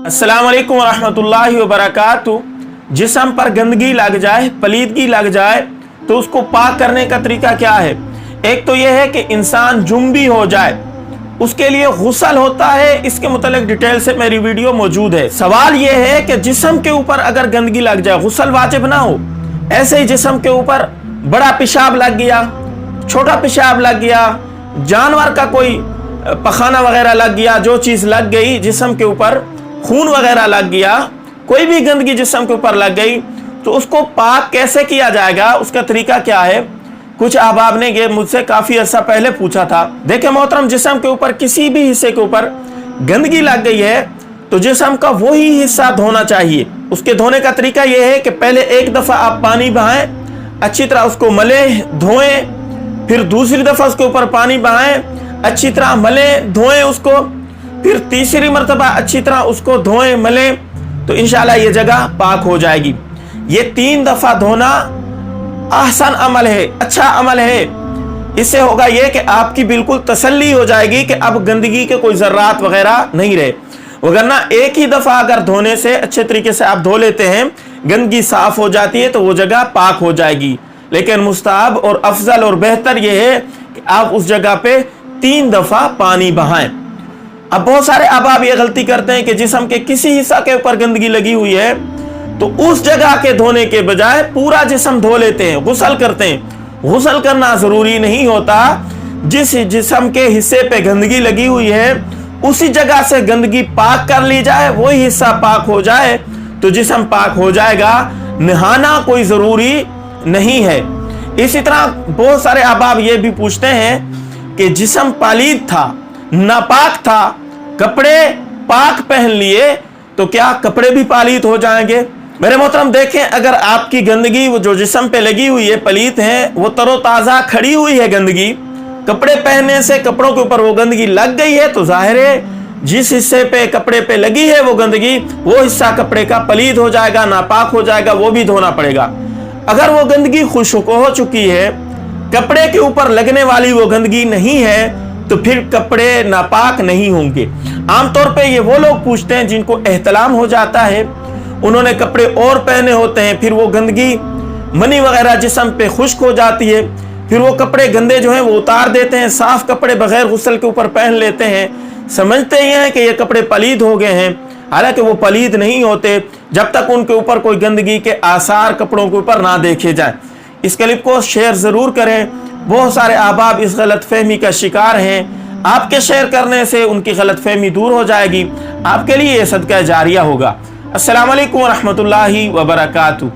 अस्सलाम वालेकुम रहमतुल्लाहि व बरकातुहू। जिस्म पर गंदगी लग जाए, पलीदगी लग जाए तो उसको पाक करने का तरीका क्या है? एक तो यह है कि इंसान जुम्बी हो जाए, उसके लिए गुस्ल होता है। इसके मुतालिक डिटेल से मेरी वीडियो मौजूद है। सवाल यह है कि जिस्म के ऊपर अगर गंदगी लग जाए, गुस्ल वाजिब ना हो, ऐसे ही जिस्म के ऊपर बड़ा पेशाब लग गया, छोटा पेशाब लग गया, जानवर का कोई पखाना वगैरह लग गया, जो चीज़ लग गई जिस्म के ऊपर, खून वगैरह लग गया, कोई भी गंदगी जिस्म के ऊपर लग गई, तो उसको पाक कैसे किया जाएगा, उसका तरीका क्या है? कुछ अहबाब ने ये मुझसे काफ़ी अर्सा पहले पूछा था। देखें मोहतरम, जिस्म के ऊपर किसी भी हिस्से के ऊपर गंदगी लग गई है तो जिस्म का वही हिस्सा धोना चाहिए। उसके धोने का तरीका यह है कि पहले एक दफ़ा आप पानी बहाएं, अच्छी तरह उसको मलें, धोएं, फिर दूसरी दफ़ा उसके ऊपर पानी बहाएं, अच्छी तरह मलें, धोएं उसको, फिर तीसरी मरतबा अच्छी तरह उसको धोएं, मलें, तो इंशाल्लाह ये जगह पाक हो जाएगी। ये 3 दफ़ा धोना आसान अमल है, अच्छा अमल है। इससे होगा ये कि आपकी बिल्कुल तसल्ली हो जाएगी कि अब गंदगी के कोई ज़र्रात वगैरह नहीं रहे। वगरना एक ही दफ़ा अगर धोने से अच्छे तरीके से आप धो लेते हैं, गंदगी साफ़ हो जाती है तो वो जगह पाक हो जाएगी। लेकिन मुस्ताहब और अफजल और बेहतर ये है कि आप उस जगह पे 3 दफ़ा पानी बहाएं। अब बहुत सारे अहबाब ये गलती करते हैं कि जिस्म के किसी हिस्सा के ऊपर गंदगी लगी हुई है तो उस जगह के धोने के बजाय पूरा जिस्म धो लेते हैं, गुस्ल करते हैं। गुस्ल करना ज़रूरी नहीं होता। जिस जिस्म के हिस्से पे गंदगी लगी हुई है उसी जगह से गंदगी पाक कर ली जाए, वही हिस्सा पाक हो जाए तो जिस्म पाक हो जाएगा। नहाना कोई ज़रूरी नहीं है। इसी तरह बहुत सारे अहबाब ये भी पूछते हैं कि जिस्म पालीद था, नापाक था, कपड़े पाक पहन लिए तो क्या कपड़े भी पालीद हो जाएंगे? मेरे मोहतरम देखें, अगर आपकी गंदगी वो जो जिस्म पे लगी हुई है, पलीद है, वो तरोताज़ा खड़ी हुई है गंदगी, कपड़े पहनने से कपड़ों के ऊपर वो गंदगी लग गई है तो जाहिर है जिस हिस्से पे कपड़े पे लगी है वो गंदगी, वो हिस्सा कपड़े का पलीद हो जाएगा, नापाक हो जाएगा, वो भी धोना पड़ेगा। अगर वो गंदगी खुश्क हो चुकी है, कपड़े के ऊपर लगने वाली वो गंदगी नहीं है, तो फिर कपड़े नापाक नहीं होंगे। आमतौर पे ये वो लोग पूछते हैं जिनको एहतलाम हो जाता है, उन्होंने कपड़े और पहने होते हैं, फिर वो गंदगी मनी वगैरह जिस्म पे खुश्क हो जाती है, फिर वो कपड़े गंदे जो हैं वो उतार देते हैं, साफ कपड़े बगैर गुस्ल के ऊपर पहन लेते हैं, समझते ही हैं कि ये कपड़े पलीद हो गए हैं, हालांकि वो पलीद नहीं होते जब तक उनके ऊपर कोई गंदगी के आसार कपड़ों के ऊपर ना देखे जाए। इस क्लिप को शेयर ज़रूर करें। बहुत सारे अहबाब इस गलत फहमी का शिकार हैं। आपके शेयर करने से उनकी गलत फहमी दूर हो जाएगी, आपके लिए ये सदका जारिया होगा। अस्सलाम वालेकुम रहमतुल्लाहि व बरकातुहू।